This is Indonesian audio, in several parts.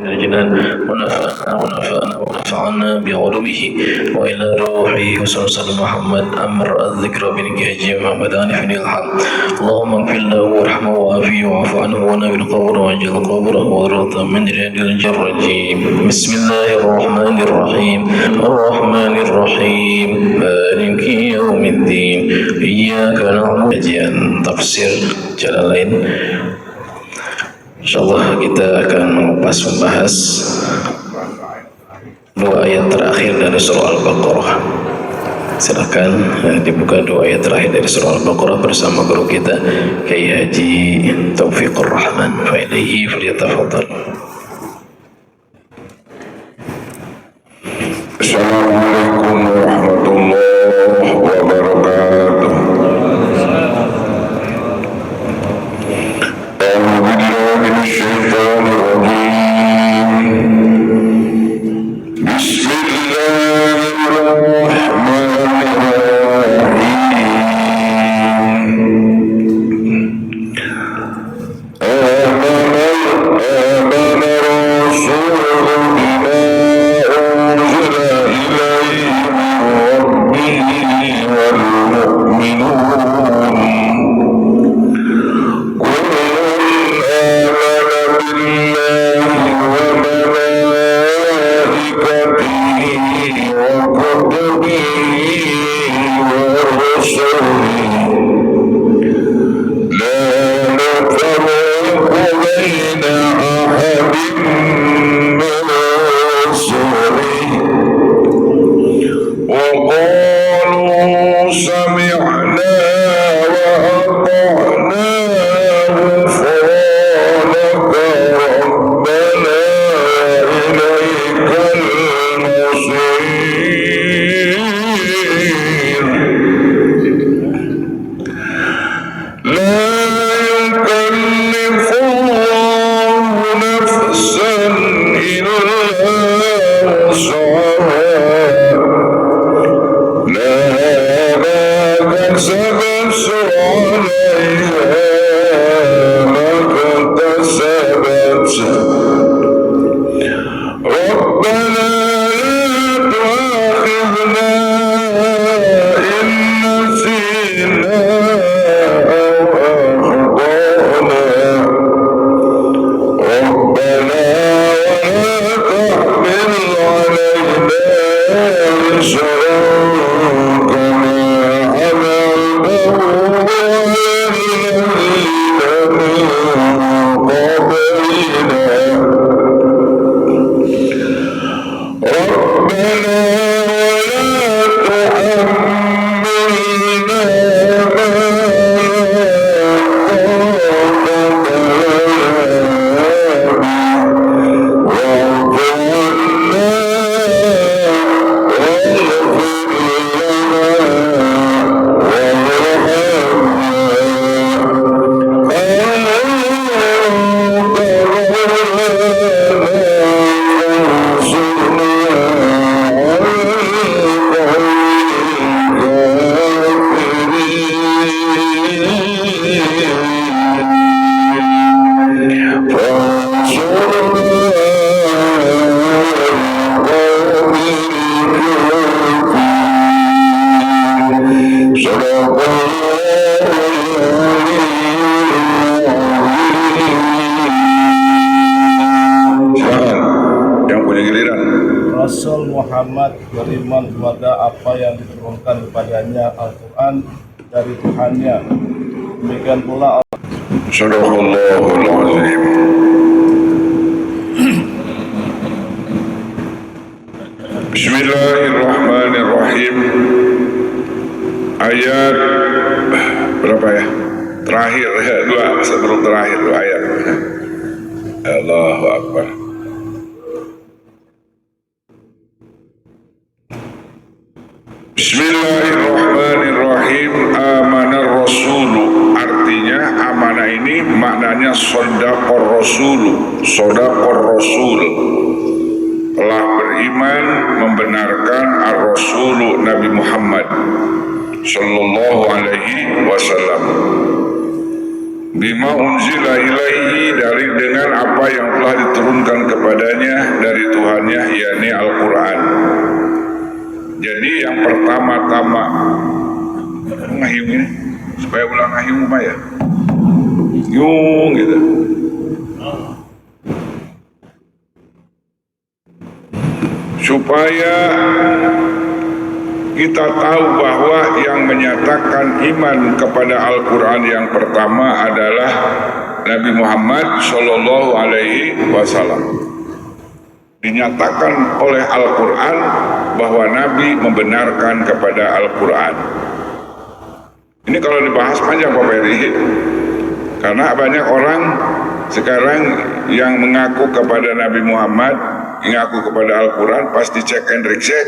الجنان ونفعنا بعلومه وإلى روحه وسلسل محمد أمر الذكر بنكهج محمد آنف الحق اللهم اغفر له وارحمه وعافيه واعف عنه ونبل قبره وجل قبره وارض من رياض الجرجيم. بسم الله الرحمن الرحيم مالك يوم الدين إياك نعبد وإياك تفسير Jalalain. InsyaAllah kita akan membahas dua ayat terakhir dari surah Al-Baqarah. Silakan dibuka dua ayat terakhir dari surah Al-Baqarah bersama guru kita Kiai Haji Taufiqur Rahman. Fa ilaihi falyatafaddal. Assalamualaikum warahmatullahi wabarakatuh. Rasul Muhammad beriman kepada apa yang diturunkan kepadanya Al-Quran dari Tuhannya. Demikian pula Sadaqallahul Azim. Bismillahirrahmanirrahim. Ayat berapa ya? Terakhir ya, dua sebelum terakhir dua ayat. Allahu Akbar. Bismillahirrahmanirrahim. Amanar Rasulu, artinya amanah ini maknanya sodaqor Rasulu, sodaqor Rasul, telah beriman membenarkan ar-Rasulu Nabi Muhammad sallallahu alaihi wasallam bima unzila ilaihi, dari dengan apa yang telah diturunkan kepadanya supaya ulang ahyung mah ya yung gitu. Supaya kita tahu bahwa yang menyatakan iman kepada Al-Quran yang pertama adalah Nabi Muhammad Shallallahu Alaihi Wasallam. Dinyatakan oleh Al-Quran bahwa Nabi membenarkan kepada Al-Quran. Ini kalau dibahas panjang Pak Peri, karena banyak orang sekarang yang mengaku kepada Nabi Muhammad, mengaku kepada Al-Quran, pas dicek and recheck,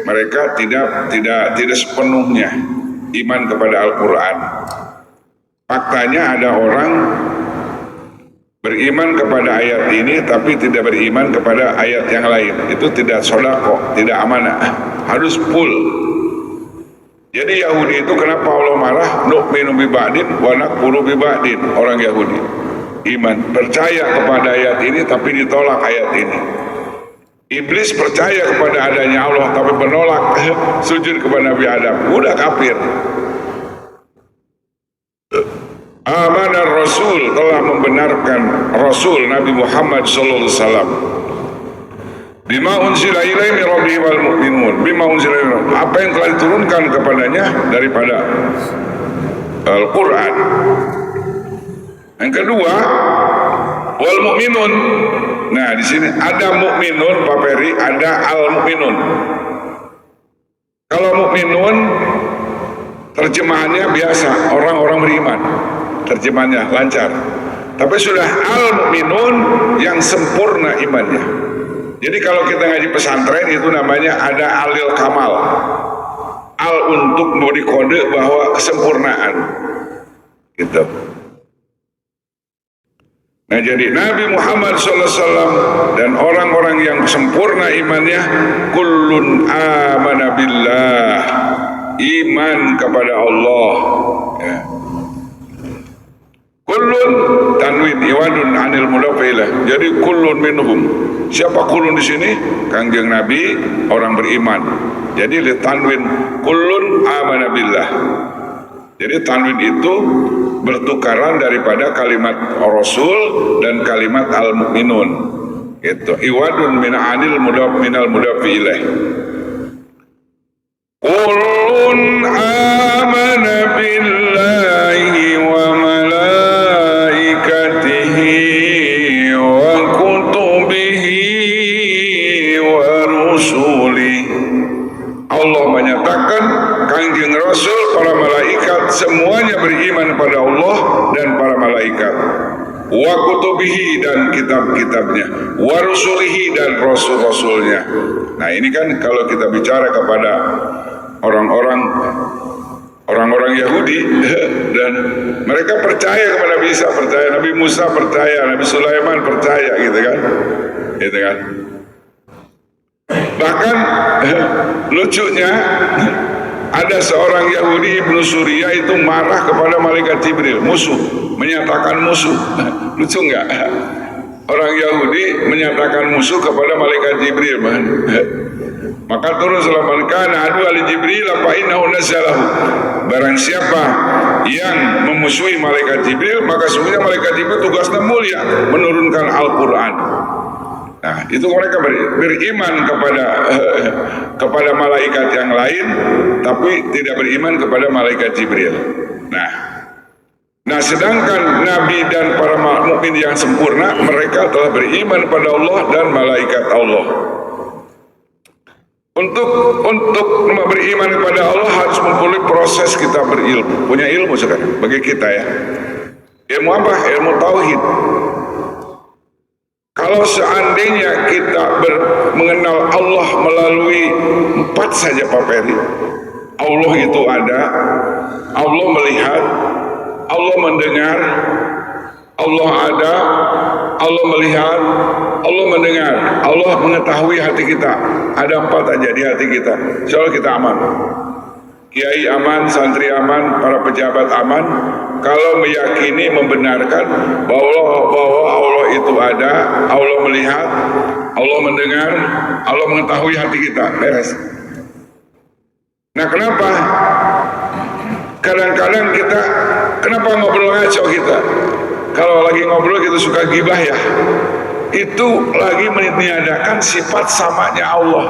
mereka tidak sepenuhnya iman kepada Al-Quran. Faktanya ada orang beriman kepada ayat ini tapi tidak beriman kepada ayat yang lain. Itu tidak sodako, tidak amanah, harus full. Jadi Yahudi itu kenapa Allah marah? Nu'minu bi ba'din wa nakfuru bi ba'din. Orang Yahudi iman, percaya kepada ayat ini tapi ditolak ayat ini. Iblis percaya kepada adanya Allah tapi menolak sujud kepada Nabi Adam. Udah kafir. Amanah Rasul, telah membenarkan Rasul Nabi Muhammad sallallahu alaihi wasallam. Bima unzila ilaihi min rabbih wal mu'minun. Bima unzila ilaihi, apa yang telah diturunkan kepadanya daripada Al-Qur'an. Yang kedua, wal mu'minun. Nah, di sini ada mukminun Pak Peri, ada al-mu'minun. Kalau mukminun terjemahannya biasa, orang-orang beriman. Terjemahannya lancar. Tapi sudah al-mu'minun yang sempurna imannya. Jadi kalau kita ngaji pesantren itu namanya ada alil kamal. Al untuk memberi kode bahwa kesempurnaan. Gitu. Nah, jadi Nabi Muhammad SAW dan orang-orang yang sempurna imannya, kullun amana billah, iman kepada Allah. Ya. Kullun tanwin iwadun anil mudafilah. Jadi kullun minhum. Siapa kullun di sini? Kangjeng Nabi, orang beriman. Jadi tanwin kullun amana billah. Jadi tanwin itu bertukaran daripada kalimat Rasul dan kalimat al-mu'minun. Itu iwadun min anil mudaf minal mudafi ilaih. Kullun amana billahi wa malaikatihi wa kutubihi wa rusuli. Allah menyatakan Kangjeng Rasul, para malaikat semuanya beriman pada Allah dan para malaikat. Wa kutubihi dan kitab-kitabnya, wa rusulihi dan rasul-rasulnya. Nah, ini kan kalau kita bicara kepada orang-orang Yahudi dan mereka percaya kepada Nabi Isa, percaya Nabi Musa, percaya Nabi Sulaiman, percaya gitu kan. Gitu kan. Bahkan lucunya ada seorang Yahudi Ibnu Surya itu marah kepada malaikat Jibril, musuh, menyatakan musuh. Lucu enggak? Orang Yahudi menyatakan musuh kepada malaikat Jibril, man. Maka turun selaman kana adu ali Jibril apa innahu nazalahu. Barang siapa yang memusuhi malaikat Jibril, maka sebenarnya malaikat Jibril tugasnya mulia, menurunkan Al-Quran. Nah, itu mereka beriman kepada malaikat yang lain, tapi tidak beriman kepada malaikat Jibril. Nah, sedangkan Nabi dan para mukmin yang sempurna, mereka telah beriman pada Allah dan malaikat Allah. Untuk beriman kepada Allah harus memulai proses kita berilmu, punya ilmu sekarang bagi kita ya. Ilmu apa? Ilmu tauhid. Kalau seandainya kita mengenal Allah melalui 4 saja Pak Peri. Allah itu ada, Allah melihat, Allah mendengar, Allah ada, Allah melihat, Allah mendengar, Allah mengetahui hati kita. Ada 4 aja di hati kita. Insya Allah kita aman. Kiai aman, santri aman, para pejabat aman. Kalau meyakini, membenarkan bahwa Allah itu ada, Allah melihat, Allah mendengar, Allah mengetahui hati kita. Beres. Nah, kenapa? Kadang-kadang kita, kenapa ngobrol ngaco kita? Kalau lagi ngobrol kita suka gibah ya. Itu lagi meniadakan sifat samanya Allah.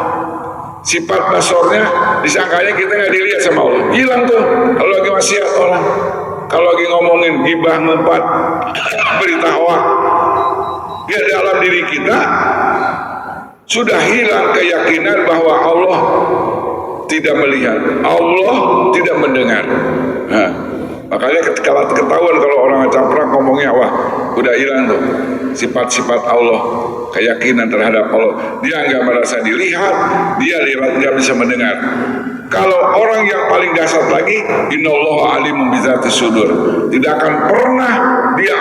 Sifat basornya disangkanya kita nggak dilihat sama Allah. Hilang tuh kalau lagi maksiat orang. Kalau lagi ngomongin gibah, ngumpat, berita hoak, di dalam diri kita sudah hilang keyakinan bahwa Allah tidak melihat, Allah tidak mendengar. Nah, makanya ketika ketahuan kalau orang caprak ngomongnya, wah udah hilang tuh sifat-sifat Allah, keyakinan terhadap Allah. Dia nggak merasa dilihat, dia nggak bisa mendengar. Kalau orang yang paling dasar lagi, innallaha alimun bizati sudur, tidak akan pernah dia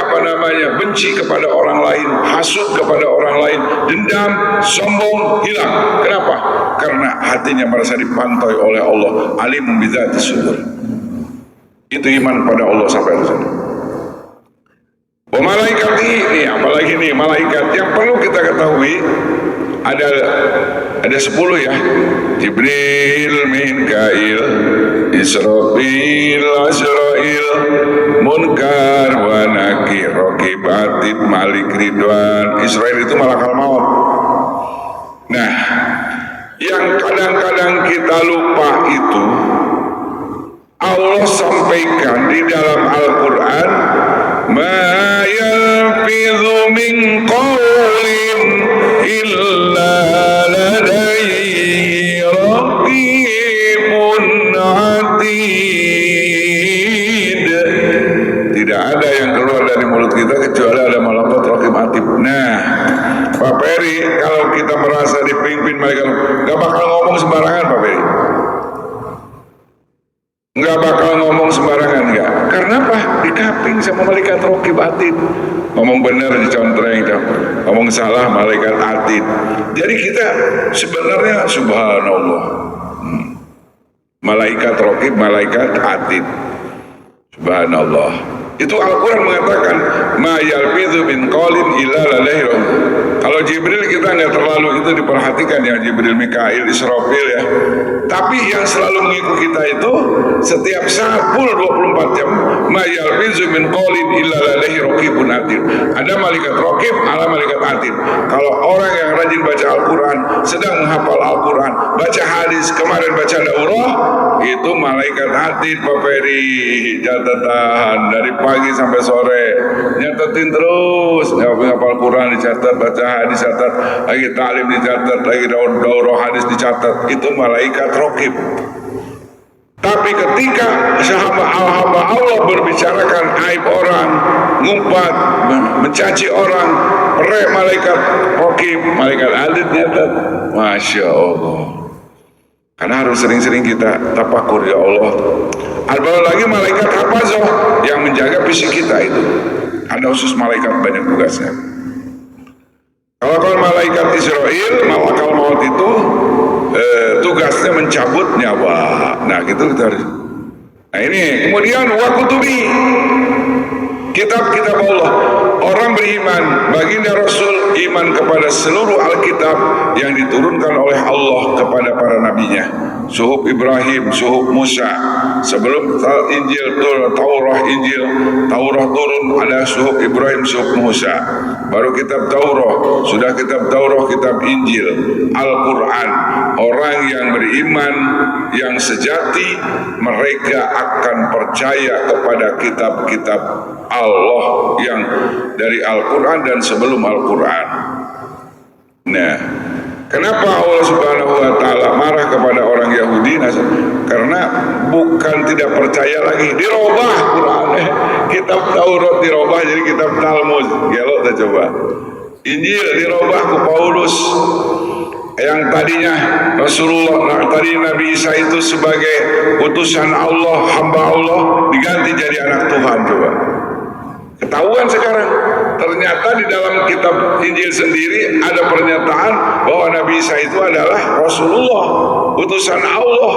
benci kepada orang lain, hasut kepada orang lain, dendam, sombong, hilang. Kenapa? Karena hatinya merasa dipantau oleh Allah. Alimun bizati sudur. Itu iman pada Allah sampai di sana. Malaikat ini, apalagi nih malaikat yang perlu kita ketahui ada 10 ya. Jibril, Mikail, Israfil, Azrail, Munkar, wa Nakir, Raqib, Atid, Malik, Ridwan. Israel itu malaikat maut. Nah, yang kadang-kadang kita lupa itu Allah sampaikan di dalam Al-Quran, ma yalfidhu min qawlin illa ladayhi raqibun atid. Tidak ada yang keluar dari mulut kita kecuali ada malaikat raqib atid. Nah, Pak Peri, kalau kita merasa dipimpin malaikat, gak bakal ngomong sembarangan Pak Peri. Nggak bakal ngomong sembarangan, nggak. Karena apa? Dikaping sama malaikat raqib atid. Ngomong benar dicontreng, ngomong salah malaikat atid. Jadi kita sebenarnya subhanallah, malaikat raqib, malaikat atid. Subhanallah. Itu Al-Quran mengatakan ma yalfidhu min qawlin illa ladayhi. Kalau Jibril kita nggak terlalu itu diperhatikan ya, Jibril, Mikail, Israfil ya. Tapi yang selalu mengikuti kita itu setiap saat full 24 jam. Ma yalfidhu min qawlin illa ladayhi raqibun atid. Ada malaikat raqib, ada malaikat atid. Kalau orang yang rajin baca Al-Quran, sedang menghafal Al-Quran, baca hadis, kemarin baca daurah, itu malaikat atid Pak Ferry, catatan dari pagi sampai sore, nyatetin terus, ngapal Quran dicatat, baca hadis dicatat, lagi ta'lim dicatat, lagi daurah hadis dicatat. Itu malaikat raqib. Tapi ketika hamba Allah berbicarakan aib orang, ngumpat, mencaci orang, malaikat raqib, malaikat atid nyatat. Masya Allah. Karena harus sering-sering kita tafakur, ya Allah. Apalagi malaikat hafazah yang menjaga fisik kita itu. Ada khusus malaikat banyak tugasnya. Kalau malaikat Israel, malaikat maut itu tugasnya mencabut nyawa. Nah, gitu kita harus. Nah ini kemudian wa kutubi, kitab-kitab Allah. Orang beriman, baginda Rasul iman kepada seluruh Alkitab yang diturunkan oleh Allah kepada para nabinya. Suhuf Ibrahim, suhuf Musa. Sebelum Injil turun, Taurah turun, ada suhuf Ibrahim, suhuf Musa. Baru kitab Taurah, sudah kitab Taurah, kitab Injil, Al-Quran. Orang yang beriman, yang sejati, mereka akan percaya kepada kitab-kitab Allah yang dari Al-Quran dan sebelum Al-Quran. Nah, kenapa Allah Subhanahu wa Ta'ala marah kepada orang Yahudi? Karena bukan tidak percaya lagi, dirobah Qurannya. Kitab Taurat dirobah jadi kitab Talmud. Gelok dah coba. Injil dirobah ke Paulus. Yang tadinya Rasulullah, tadi Nabi Isa itu sebagai utusan Allah, hamba Allah, diganti jadi anak Tuhan. Coba ketahuan sekarang. Ternyata di dalam kitab Injil sendiri ada pernyataan bahwa Nabi Isa itu adalah Rasulullah, utusan Allah.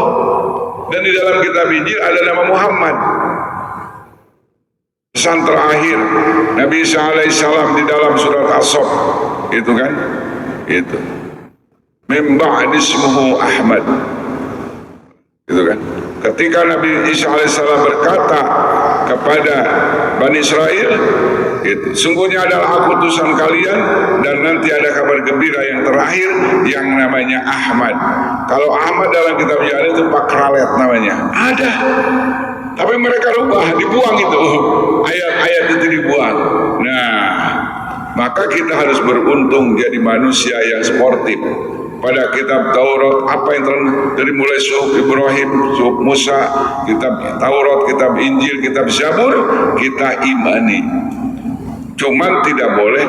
Dan di dalam kitab Injil ada nama Muhammad. Pesan terakhir Nabi Isa alaihissalam di dalam surat As-Saff itu kan, itu min ba'di ismuhu Ahmad, gitu kan. Ketika Nabi Isa alaihissalam berkata kepada Bani Israel, sungguhnya adalah aku utusan kalian dan nanti ada kabar gembira yang terakhir yang namanya Ahmad. Kalau Ahmad dalam kitab Yahya itu Pak Kralet namanya. Ada. Tapi mereka rubah, dibuang itu. Ayat-ayat itu dibuang. Nah, maka kita harus beruntung jadi manusia yang sportif. Pada kitab Taurat, apa yang dari mulai suhuf Ibrahim, suhuf Musa, kitab Taurat, kitab Injil, kitab Zabur, kita imani. Cuman tidak boleh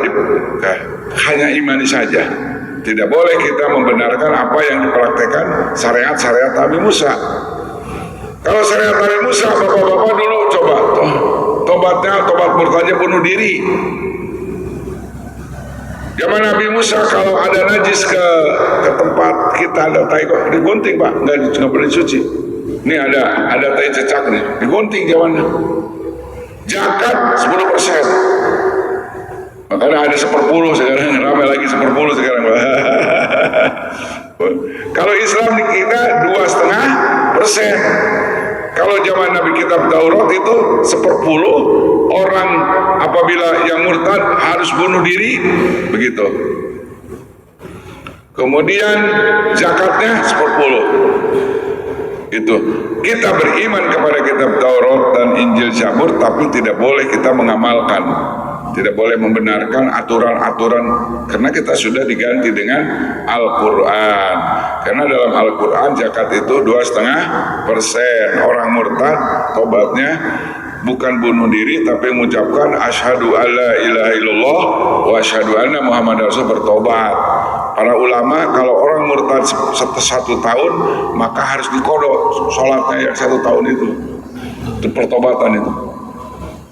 hanya imani saja. Tidak boleh kita membenarkan apa yang dipraktekkan syariat-syariat Nabi Musa. Kalau syariat Nabi Musa, bapak-bapak dulu coba tobatnya, tobat murtadnya bunuh diri. Zaman Nabi Musa kalau ada najis ke tempat kita ada tai kok digunting pak, nggak boleh dicuci. Ini ada tai cecak nih, digunting zamannya. Zakat 10%. Makanya ada 10 sekarang, ramai lagi 10 sekarang. Kalau Islam di kita 2,5%. Kalau zaman Nabi kitab Taurat itu 10 orang apabila yang murtad harus bunuh diri, begitu. Kemudian zakatnya 10. Itu kita beriman kepada kitab Taurat dan Injil Zabur, tapi tidak boleh kita mengamalkan, tidak boleh membenarkan aturan-aturan, karena kita sudah diganti dengan Al-Quran. Karena dalam Al-Quran zakat itu 2,5%. Orang murtad tobatnya bukan bunuh diri, tapi mengucapkan asyhadu alla ilaha illallah wa asyhadu anna Muhammad Rasul, bertobat. Para ulama kalau orang murtad 1 tahun maka harus dikodok sholatnya yang 1 tahun itu pertobatan itu.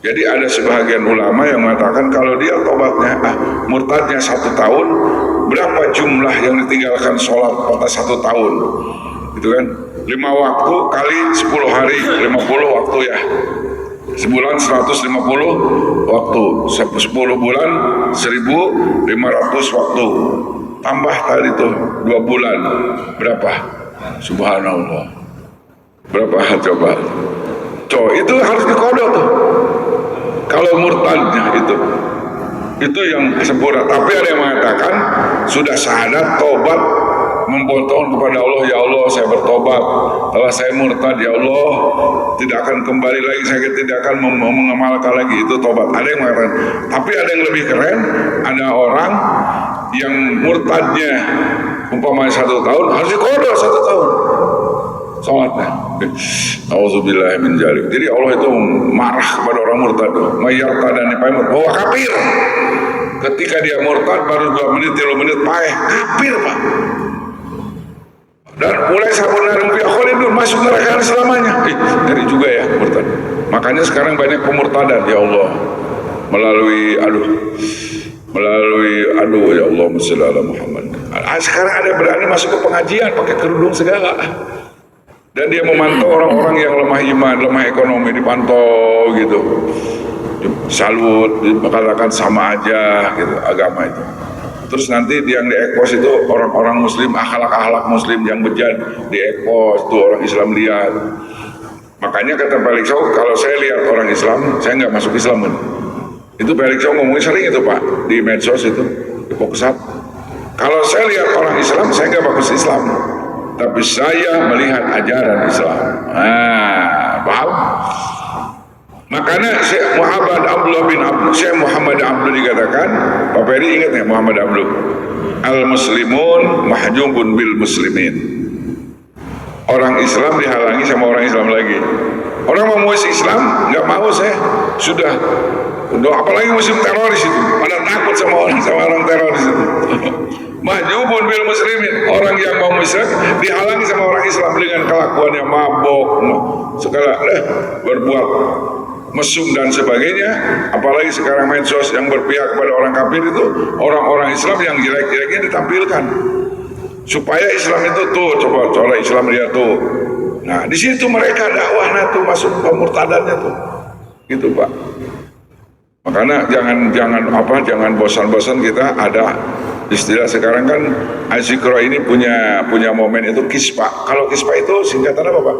Jadi ada sebahagian ulama yang mengatakan kalau dia tobatnya murtadnya 1 tahun, berapa jumlah yang ditinggalkan sholat pada 1 tahun? Itu kan 5 waktu kali 10 hari, 50 waktu ya. Sebulan 150 waktu, 10 bulan 1.500 waktu. Tambah tadi tuh 2 bulan, berapa? Subhanallah. Berapa coba? Itu harus dikodok tuh. Kalau murtadnya itu yang sempurna. Tapi ada yang mengatakan sudah syahadat, tobat, memohon kepada Allah, ya Allah saya bertobat, setelah saya murtad ya Allah tidak akan kembali lagi, saya tidak akan mengamalkan lagi, itu tobat. Ada yang mengatakan. Tapi ada yang lebih keren, ada orang yang murtadnya umpamanya 1 tahun harus dikodok 1 tahun sholatnya. Auzubillah min dzalik. Jadi Allah itu marah kepada orang murtad. Mayartadani pamit bahwa kafir. Ketika dia murtad baru 2 menit 3 menit kafir pak. Dan mulai sabun fi khalidun, masuk neraka selamanya. Ngeri juga ya murtad. Makanya sekarang banyak pemurtadan ya Allah. Melalui ya Allah shalli ala Muhammad. Sekarang ada berani masuk ke pengajian pakai kerudung segala. Dan dia memantau orang-orang yang lemah iman, lemah ekonomi, dipantau gitu. Salut, dikatakan sama aja gitu agama itu. Terus nanti yang diekpos itu orang-orang muslim, akhlak-akhlak muslim yang bejat diekpos, tuh orang Islam lihat. Makanya kata Pak Likso, kalau saya lihat orang Islam, saya nggak masuk Islam kan. Itu Pak Likso ngomongin sering itu Pak, di medsos itu, di Pokesat. Kalau saya lihat orang Islam, saya nggak bagus Islam, tapi saya melihat ajaran Islam. Paham? Makanya Syekh Muhammad Abdullah bin Abdul, Syekh Muhammad Abdul dikatakan, Pak Ferry ingat ya Muhammad Abdul, al-muslimun mahjubun bil muslimin. Orang Islam dihalangi sama orang Islam lagi. Orang mau Islam nggak mau, saya sudah apalagi musim teroris itu, pada takut sama orang teroris itu. Mahjubun bil muslimin, orang yang mau Islam dihalangi sama orang Islam dengan kelakuannya mabok, segala berbuat mesum dan sebagainya. Apalagi sekarang medsos yang berpihak kepada orang kafir itu, orang-orang Islam yang jelek-jeleknya ditampilkan supaya Islam itu tuh coba Islam lihat tuh. Nah di situ mereka dakwahnya tuh masuk pemurtadannya tuh, gitu Pak. Makanya jangan bosan-bosan kita ada istilah sekarang kan Azikro ini punya momen itu kispa. Kalau kispa itu singkatan apa Pak?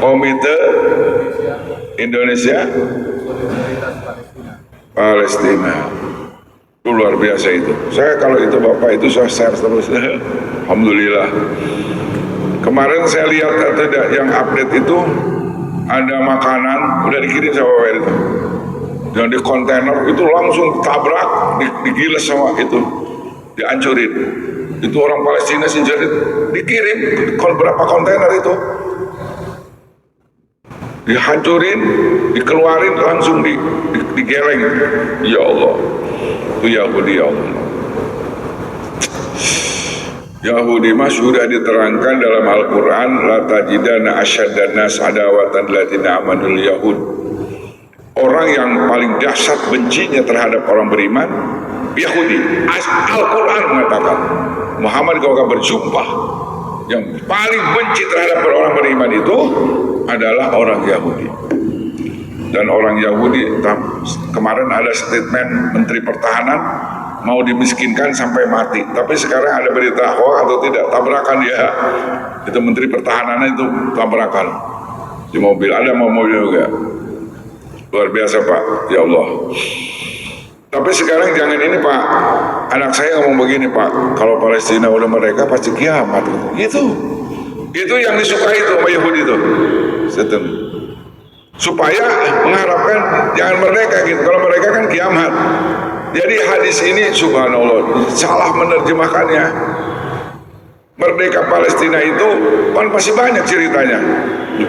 Komite Indonesia Palestina. Itu luar biasa itu. Saya kalau itu Bapak itu saya share terus. Alhamdulillah. Kemarin saya lihat ada yang update itu ada makanan udah dikirim sama Bapak itu. Dan di kontainer itu langsung tabrak, digiles sama itu, dihancurin. Itu orang Palestina sih jadi dikirim berapa kontainer itu, dihancurin, dikeluarin langsung digeleng. Ya Allah, itu Yahudi ya Allah. Yahudi mah sudah diterangkan dalam Al-Quran, la tajidana asyaddan nas adawatan ladina amanul yahud. Orang yang paling dahsyat bencinya terhadap orang beriman Yahudi. Al-Quran mengatakan Muhammad kalau akan berjumpa yang paling benci terhadap orang beriman itu adalah orang Yahudi. Dan orang Yahudi kemarin ada statement Menteri Pertahanan mau dimiskinkan sampai mati. Tapi sekarang ada berita hoax atau tidak, tabrakan dia. Itu Menteri Pertahanan itu tabrakan di mobil, ada mobil juga. Luar biasa Pak, ya Allah. Tapi sekarang jangan ini Pak, anak saya ngomong begini Pak, kalau Palestina udah merdeka pasti kiamat. Itu yang disukai itu sama Yahudi itu. Supaya mengharapkan jangan merdeka gitu. Kalau mereka kan kiamat. Jadi hadis ini subhanallah salah menerjemahkannya. Merdeka Palestina itu kan masih banyak ceritanya.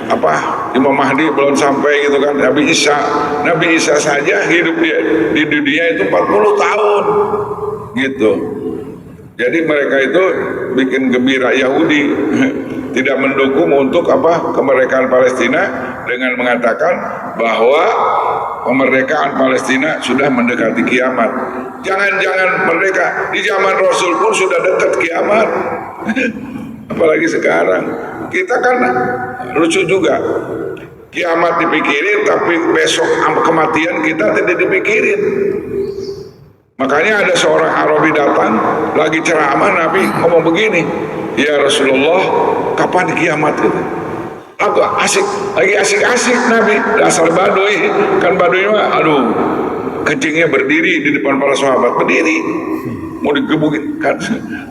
Apa Imam Mahdi belum sampai gitu kan. Nabi Isa saja hidup di dunia itu 40 tahun gitu. Jadi mereka itu bikin gembira Yahudi, tidak mendukung untuk apa kemerdekaan Palestina dengan mengatakan bahwa kemerdekaan Palestina sudah mendekati kiamat. Jangan-jangan merdeka di zaman Rasul pun sudah dekat kiamat. Apalagi sekarang. Kita kan lucu juga. Kiamat dipikirin tapi besok kematian kita tidak dipikirin. Makanya ada seorang Arabi datang lagi ceramah, Nabi ngomong begini, ya Rasulullah, kapan kiamat itu? Aku lagi asik-asik Nabi, dasar Baduy, kan Baduy mah, aduh, kencingnya berdiri di depan para sahabat, berdiri, mau digebukin, kan,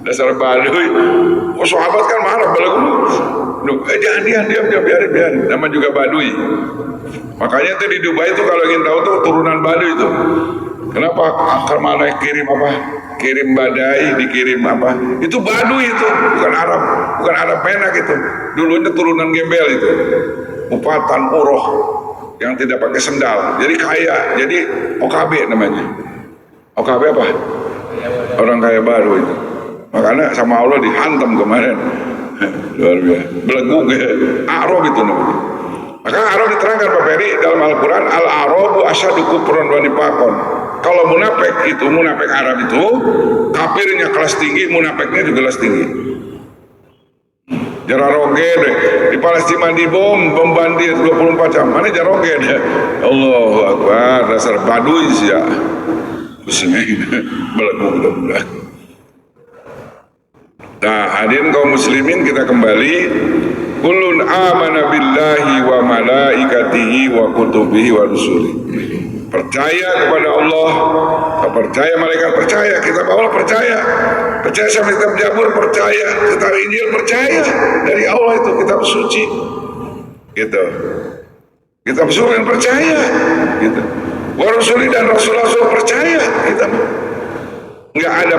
dasar Baduy, oh sahabat kan marah, belagu, jangan diam, biarin, nama juga Baduy. Makanya tuh di Dubai itu kalau ingin tahu tuh turunan Baduy itu. Kenapa Karmana kirim apa? Kirim badai, dikirim apa? Itu Baduy itu, bukan Arab penak itu. Dulunya turunan gembel itu. Upatan uroh yang tidak pakai sendal. Jadi kaya, jadi OKB namanya. OKB apa? Orang kaya baru itu. Makanya sama Allah dihantam kemarin. Luar biasa. Belenggu Arab itu namanya. Maka Arab diterangkan Pak Ferry dalam Al-Quran, Al-Arabu asyadu kufran wa nifaqan. Kalau munafik Arab itu kafirnya kelas tinggi, munafiknya juga kelas tinggi. Jararoge deh di Palestina dibom bandir 24 jam. Mana Jararoge deh? Allahu Akbar, dasar Baduy sih ya. Belenggu benar-benar. Nah, hadirin kaum muslimin, kita kembali. Kullun amana billahi wa malaikatihi wa kutubihi wa rusulihi. Percaya kepada Allah, percaya malaikat, percaya kitab Allah, percaya sama kitab Jabur, percaya kitab Injil, percaya dari Allah itu kitab suci gitu, kitab suci percaya gitu, wa rasuli dan rasul-rasul percaya kita. Nggak ada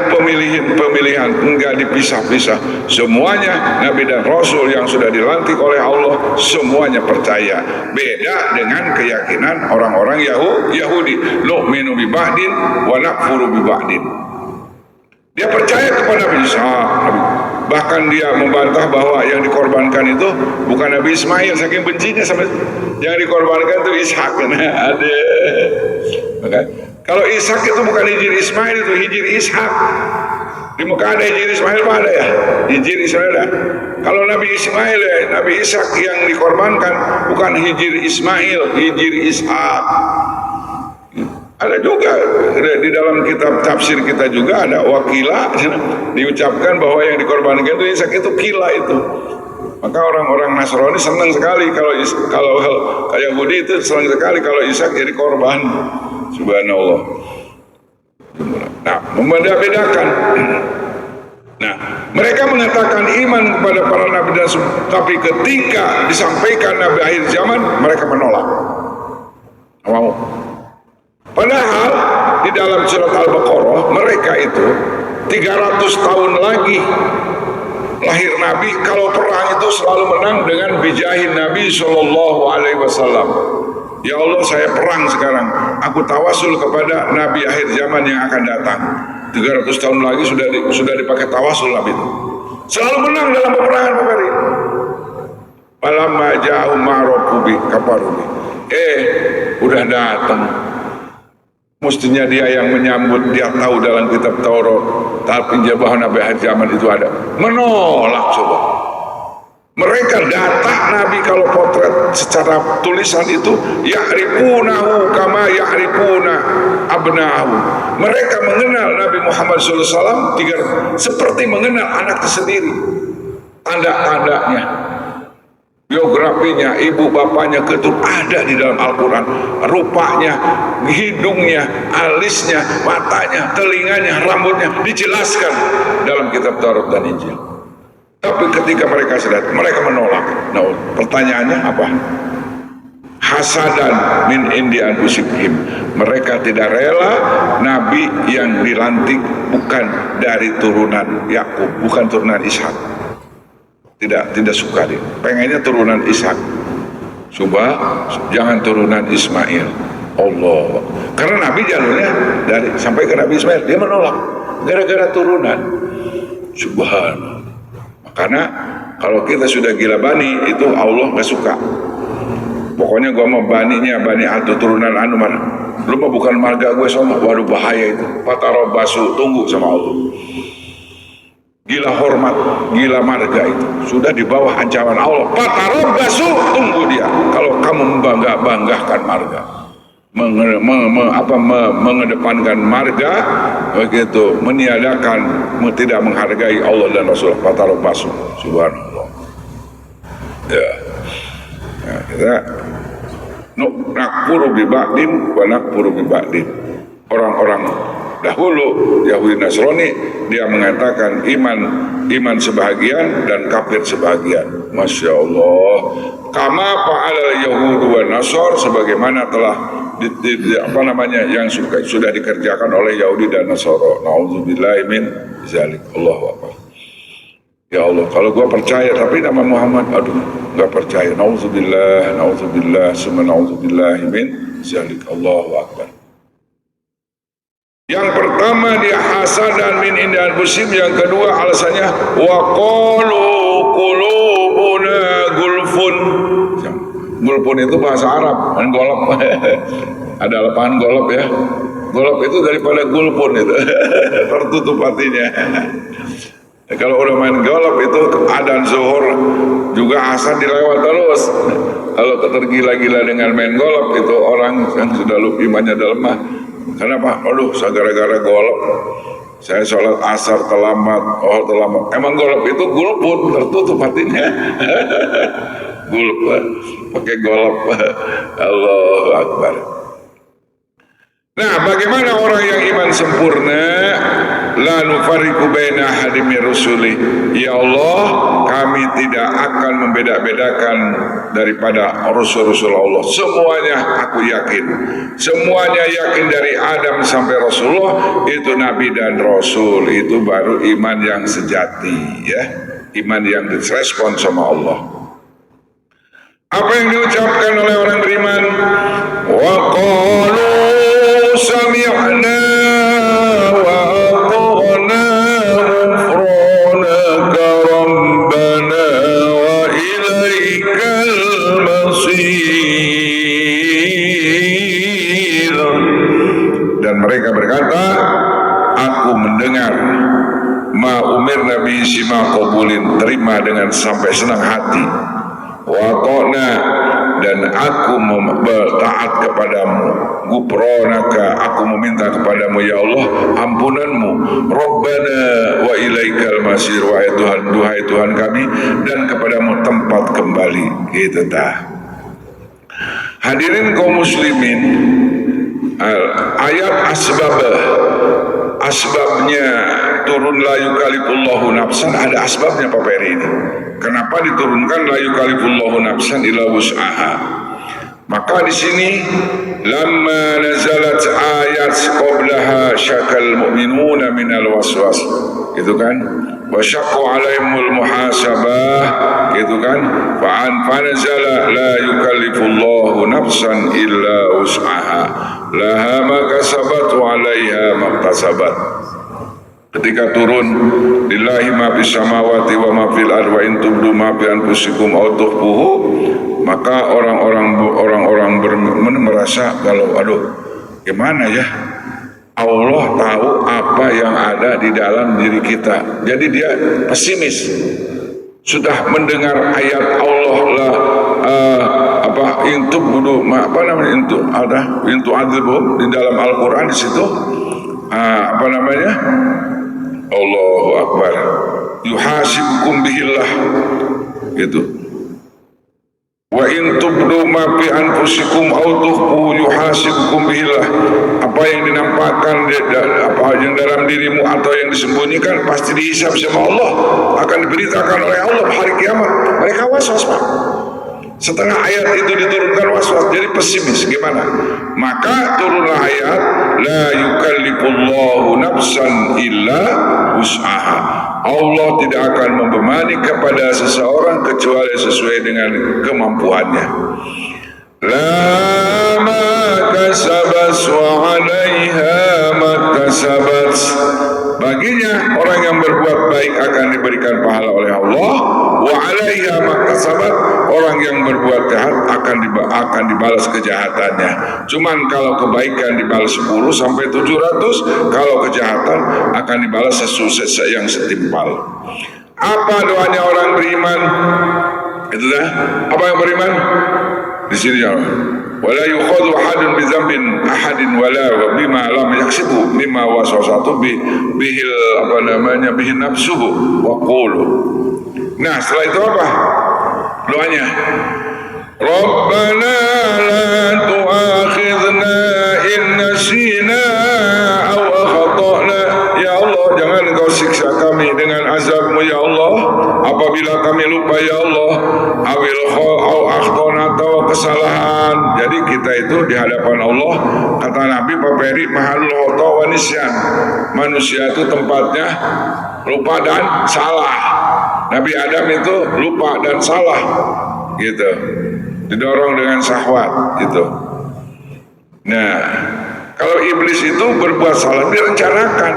pemilihan, nggak dipisah-pisah. Semuanya Nabi dan Rasul yang sudah dilantik oleh Allah, semuanya percaya. Beda dengan keyakinan orang-orang Yahudi. Nu'minu bi ba'din wa nakfuru bi ba'din. Dia percaya kepada Nabi Isa. Bahkan dia membantah bahwa yang dikorbankan itu bukan Nabi Ismail, saking bencinya sama yang dikorbankan itu Ishak. Ada. Maka kalau Ishak itu bukan hijir Ismail, itu hijir Ishak. Di Mekah ada hijir Ismail, apa ada ya? Hijir Ismail ada. Kalau Nabi Ismail, Nabi Ishak yang dikorbankan bukan hijir Ismail, hijir Ishak. Ada juga di dalam kitab tafsir kita juga ada wakila, diucapkan bahwa yang dikorbankan itu Ishak itu kila itu. Maka orang-orang Nasrani senang sekali kalau Yahudi itu senang sekali kalau Ishak jadi korban. Subhanallah. Nah, membeda-bedakan. Nah, mereka mengatakan iman kepada para nabi dan tapi ketika disampaikan nabi akhir zaman mereka menolak. Mau. Padahal di dalam surat Al-Baqarah mereka itu 300 tahun lagi lahir nabi, kalau perang itu selalu menang dengan bijahin Nabi Sallallahu Alaihi Wasallam. Ya Allah, saya perang sekarang, aku tawasul kepada nabi akhir zaman yang akan datang. 300 tahun lagi sudah dipakai tawasul nabi itu. Selalu menang dalam peperangan ini. Falamma ja'u ma'rakubi kafarubi. Udah datang. Mestinya dia yang menyambut, dia tahu dalam kitab Taurat, tapi bahwa nabi akhir zaman itu ada. Menolak coba. Mereka data Nabi kalau potret secara tulisan itu ya'rifunahu kama ya'rifuna abna'ahu. Mereka mengenal Nabi Muhammad SAW seperti mengenal anaknya sendiri. Tanda-tandanya, biografinya, ibu bapaknya keturunan ada di dalam Al-Quran. Rupanya, hidungnya, alisnya, matanya, telinganya, rambutnya dijelaskan dalam kitab Taurat dan Injil. Tapi ketika mereka sedang, mereka menolak. Nah, pertanyaannya apa? Hasadan min indi anfusihim. Mereka tidak rela nabi yang dilantik bukan dari turunan Yakub, bukan turunan Ishak. Tidak suka dia. Pengennya turunan Ishak. Coba jangan turunan Ismail. Allah. Karena nabi jalurnya dari sampai ke Nabi Ismail, dia menolak gara-gara turunan. Subhanallah. Karena kalau kita sudah gila bani itu Allah gak suka. Pokoknya gua mau baninya bani atau turunan anu mana. Lu mah bukan marga gue sama. Waduh bahaya itu. Fatarobasu, tunggu sama Allah. Gila hormat, gila marga itu sudah di bawah ancaman Allah. Fatarobasu, tunggu dia. Kalau kamu membanggakan marga, mengedepankan marga, begitu meniadakan, tidak menghargai Allah dan Rasul. Fatarobasu, subhanallah. Ya, kita nakfuru bi ba'din wa nakfuru bi ba'din. Orang-orang dahulu Yahudi Nasrani dia mengatakan iman sebahagian dan kafir sebahagian. Masya Allah. Kama fa'alal Yahudu wa Nasr, sebagaimana telah yang sudah dikerjakan oleh Yahudi dan Nasara. Nauzubillahi min zalik. Allahu akbar. Ya Allah, kalau gua percaya tapi nama Muhammad, aduh, enggak percaya. Nauzubillah, summa nauzubillahi min zalik. Allahu akbar. Yang pertama dia hasadan min indan busim, yang kedua alasannya wa qalu qulubuna gulfun. Gulfun itu bahasa Arab, golop. Ada lapangan golop ya. Golop itu daripada gulfun itu. Tertutup hatinya. Kalau udah main golop itu adzan zuhur juga asar dilewat terus. Kalau tergila-gila dengan main golop itu orang yang sudah lupa imannya dalam mah. Kenapa? Aduh, gara-gara golop saya sholat asar terlambat. Emang golop itu gulpun, tertutup hatinya. Gulp, pakai golop. Allahu Akbar. Nah, bagaimana orang yang iman sempurna? La nufarriqu baina ahadin min rusuli. Ya Allah, kami tidak akan membeda-bedakan daripada rasul-rasul Allah. Semuanya aku yakin. Semuanya yakin dari Adam sampai Rasulullah itu nabi dan rasul. Itu baru iman yang sejati, ya. Iman yang direspon sama Allah. Apa yang diucapkan oleh orang beriman? Wa qalu sami'na wa ata'na ghufranaka rabbana wa ilaikal masir. Dan mereka berkata, aku mendengar ma umir nabi sima qabulin, terima dengan sampai senang hati. Wa ata'na, dan aku taat kepadamu. Gufranaka, aku meminta kepadamu ya Allah ampunanmu. Rabbana wa ilaikal masir, wahai Tuhan kami, dan kepadamu tempat kembali. Gitu dah. Hadirin kaum muslimin, ayat asbabnya turun la yukallifullahu nafsan, ada asbabnya Pak Peri ini. Kenapa diturunkan la yukallifullahu nafsan illa wus'aha? Maka di sini lamma nazalat ayat qablaha syakal mu'minuna minal waswas, gitu kan, wa syaqqu alaihimul muhasabah, gitu kan, fa nazala la yukallifullahu nafsan illa wus'aha laha ma kasabat wa 'alaiha ma kasabat. Ketika turun lillahi ma fis samawati wa ma fil ardi wa in tubdu ma fi anfusikum aw tukhfuhu, maka orang-orang merasa kalau gimana ya, Allah tahu apa yang ada di dalam diri kita. Jadi dia pesimis. Sudah mendengar ayat Allah lah intu adibum di dalam Al-Qur'an, di situ Allahu Akbar, yuhasibukum bihillah, gitu. Wa in tubdu ma fi anfusikum aw tukhfu yuhasibukum bihillah. Apa yang dinampakkan, apa yang dalam dirimu atau yang disembunyikan pasti dihisab sama Allah, akan diberitakan oleh Allah hari kiamat. Mereka waswas, Pak. Setelah ayat itu diturunkan waswas, jadi pesimis. Gimana? Maka turunlah ayat la yukallifullahu nafsan illa wus'aha. Allah tidak akan membebani kepada seseorang kecuali sesuai dengan kemampuannya. La ma kasabat wa 'alaiha ma kasabat. Baginya orang yang berbuat baik akan diberikan pahala oleh Allah, wa 'alaiha ma kasabat, orang yang berbuat jahat akan dibalas kejahatannya. Cuman kalau kebaikan dibalas 10 sampai 700, kalau kejahatan akan dibalas sesuai yang setimpal. Apa doanya orang beriman? Itu dah. Apa yang beriman? Di sini ya. Wala yukhadhu ahadun bi dzambin ahadin wala bima lam yaksibu mimma waswasatu bihil bihin nafsuhu wa qulu. Nah, setelah itu apa doanya? Rabbana la tu'akhidna in nasina aw akhtana. Ya Allah, jangan Engkau siksa kami dengan azab-Mu ya Allah apabila kami lupa ya Allah, awil au akhtana, atau kesalahan. Jadi kita itu di hadapan Allah, kata Nabi Pak Peri, mahalul khata wa nisyan. Manusia itu tempatnya lupa dan salah. Nabi Adam itu lupa dan salah, gitu, didorong dengan syahwat, gitu. Nah, kalau iblis itu berbuat salah direncanakan.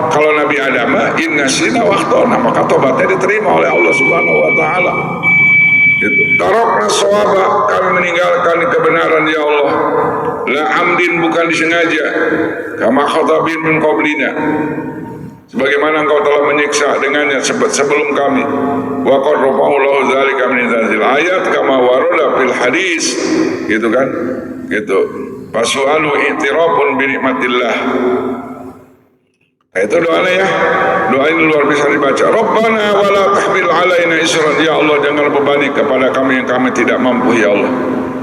Kalau Nabi Adam inna sina waqtona, maka tobatnya diterima oleh Allah Subhanahu wa taala. Gitu. Tarakna shawaba, kami meninggalkan kebenaran ya Allah. La amdin, bukan disengaja. Kama khatabin min qablina, sebagaimana Engkau telah menyiksa dengannya sebelum kami. Wa qad rafa'allahu dzalika min dzil ayat kama warada fil hadis, gitu kan, gitu. Fasu'alu i'tirafun bi nikmatillah. Itu doanya ya. Doa ini luar biasa dibaca. Rabbana wa la tahmil alaina isran, ya Allah jangan bebani kepada kami yang kami tidak mampu ya Allah.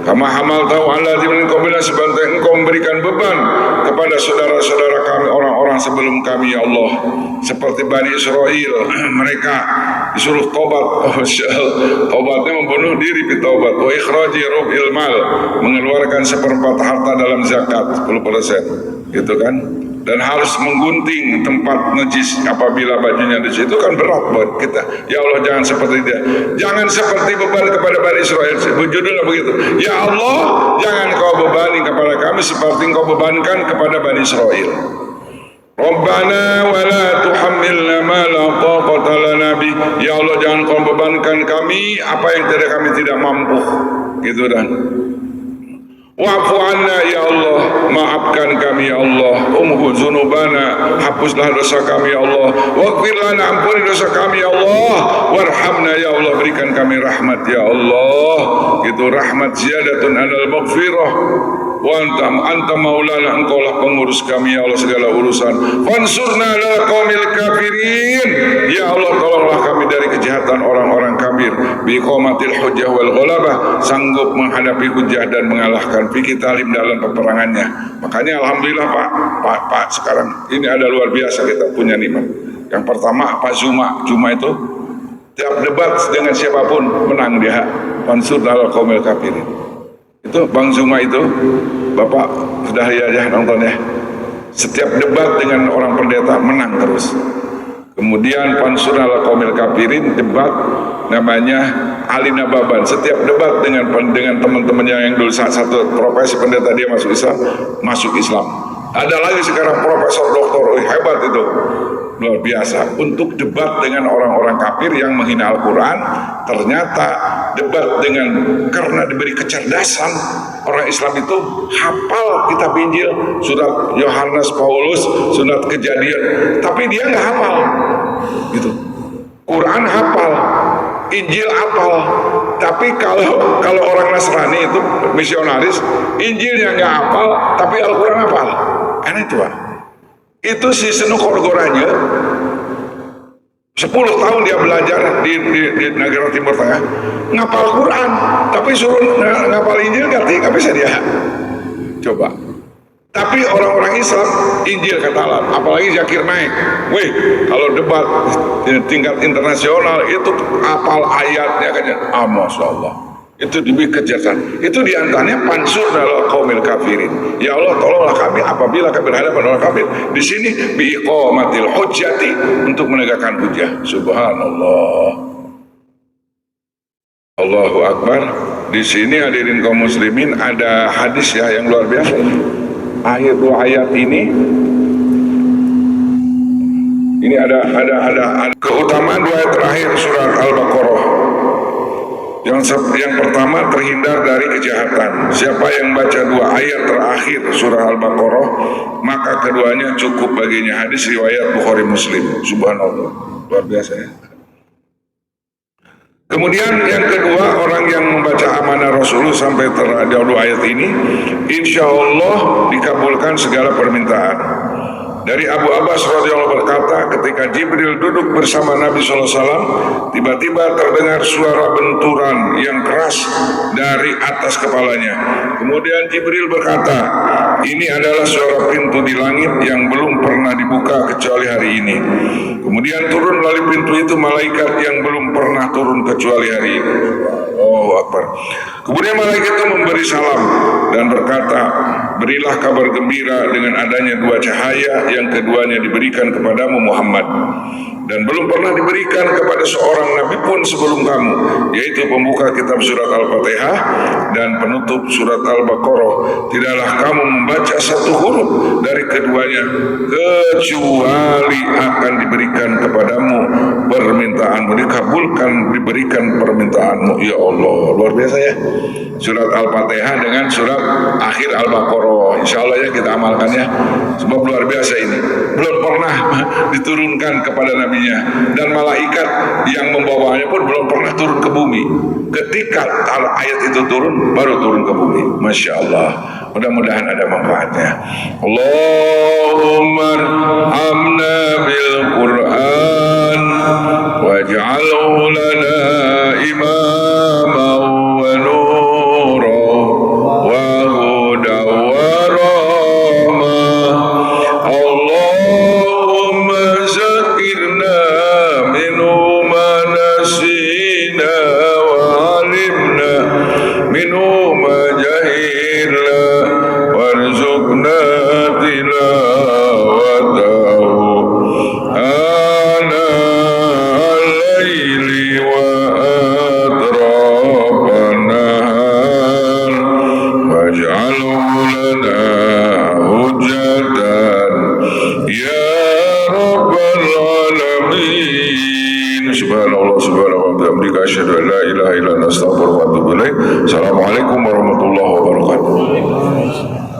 Kama hamaltahu ala dzimmin qablina, sebantai Engkau memberikan beban kepada saudara-saudara kami, orang-orang sebelum kami ya Allah, seperti Bani Israel. Mereka disuruh tobat, tobatnya membunuh diri bitaubat, wa ikhraji rubil mal, mengeluarkan seperempat harta dalam zakat 10%, gitu kan, dan harus menggunting tempat najis apabila bajunya najis. Itu kan berat buat kita. Ya Allah, jangan seperti dia, jangan seperti beban kepada Bani Israel. Judulnya begitu. Ya Allah, jangan Kau bebani kepada kami seperti Kau bebankan kepada Bani Israel. Rabbana wa la tuhammilna ma la taqata lana bi. Ya Allah, jangan Kau bebankan kami apa yang kami tidak mampu, gitu. Dan Wa'fu anna ya Allah, maafkan kami ya Allah. Umhu dzunubana, hapuslah dosa kami ya Allah. Waghfir lana, ampuni dosa kami ya Allah. Warhamna ya Allah, berikan kami rahmat ya Allah. Itu rahmat ziyadatun anal maghfirah. Wa anta maulana, engkaulah pengurus kami ya Allah segala urusan. Fansurna ala qaumil kafirin, ya Allah tolonglah kami dari kejahatan orang-orang kafir. Bi iqamatil hujjah wal ghalabah, sanggup menghadapi hujjah dan mengalahkan fi qitalim dalam peperangannya. Makanya alhamdulillah Pak sekarang ini ada luar biasa kita punya nikmat. Yang pertama Pak Zuma itu tiap debat dengan siapapun menang dia. Fansurna ala qaumil kafirin. Itu Bang Zuma itu, Bapak sudah ya nonton ya. Setiap debat dengan orang pendeta menang terus. Kemudian Pansur ala Qaumil Kafirin debat namanya Ali Nababan. Setiap debat dengan teman-temannya yang dulu satu profesi pendeta dia masuk Islam. Ada lagi sekarang profesor doktor, hebat itu. Luar biasa untuk debat dengan orang-orang kafir yang menghina Al-Quran. Ternyata debat karena diberi kecerdasan, orang Islam itu hafal kitab Injil, surat Yohanes, Paulus, surat Kejadian, tapi dia nggak hafal gitu. Quran hafal, Injil hafal, tapi kalau orang Nasrani itu misionaris, Injilnya nggak hafal, tapi Al-Quran hafal. Aneh itu Pak. Itu si Senu Korgoranya 10 tahun dia belajar di negara Timur Tengah, ngapal Quran, tapi suruh ngapal Injil nggak bisa dia. Coba. Tapi orang-orang Islam Injil katalan, apalagi Zakir Naik. Wih, kalau debat di tingkat internasional itu apal ayatnya kan, Masya Allah. Itu demi kecerdasan. Itu diantaranya Pansur ala Qaumil Kafirin. Ya Allah tolonglah kami apabila kami berhadapan orang kafir. Di sini biiqamatil hujjati, untuk menegakkan hujjah. Subhanallah. Allahu Akbar. Di sini hadirin kaum muslimin ada hadis ya yang luar biasa. Akhir dua ayat ini ada keutamaan dua ayat terakhir surat Al-Baqarah. Yang pertama, terhindar dari kejahatan. Siapa yang baca dua ayat terakhir surah Al-Baqarah, maka keduanya cukup baginya. Hadis riwayat Bukhari Muslim. Subhanallah, luar biasa ya. Kemudian yang kedua, orang yang membaca amanah Rasulullah sampai dua ayat ini, insya Allah dikabulkan segala permintaan. Dari Abu Abbas radhiyallahu berkata, ketika Jibril duduk bersama Nabi SAW, tiba-tiba terdengar suara benturan yang keras dari atas kepalanya. Kemudian Jibril berkata, ini adalah suara pintu di langit yang belum pernah dibuka kecuali hari ini. Kemudian turun melalui pintu itu malaikat yang belum pernah turun kecuali hari ini. Oh Akbar. Kemudian malaikat itu memberi salam dan berkata, berilah kabar gembira dengan adanya dua cahaya yang keduanya diberikan kepadamu Muhammad, dan belum pernah diberikan kepada seorang nabi pun sebelum kamu, yaitu pembuka kitab surat Al-Fatihah dan penutup surat Al-Baqarah. Tidaklah kamu membaca satu huruf dari keduanya kecuali akan diberikan kepadamu permintaanmu, diberikan permintaanmu. Ya Allah, luar biasa ya. Surat Al-Fatihah dengan surat akhir Al-Baqarah. Insya Allah ya kita amalkannya. Sebab luar biasa ini. Belum pernah diturunkan kepada nabinya, dan malaikat yang membawanya pun belum pernah turun ke bumi. Ketika ayat itu turun, baru turun ke bumi. Masya Allah. Mudah-mudahan ada manfaatnya. Allahumma arhamna bil Qur'an waj'alhu lana imama wa nura wa huda wa rahmah. Allahumma zakirna minhu ma nasina wa alimna minhu ma jahilna warzuqna tilawatahu ana al-laili Amin. Subhanallah subhanallah wa bihamdika asyhadu an la ilaha illa anta astaghfiruka wa atubu ilaik. Assalamualaikum warahmatullahi wabarakatuh.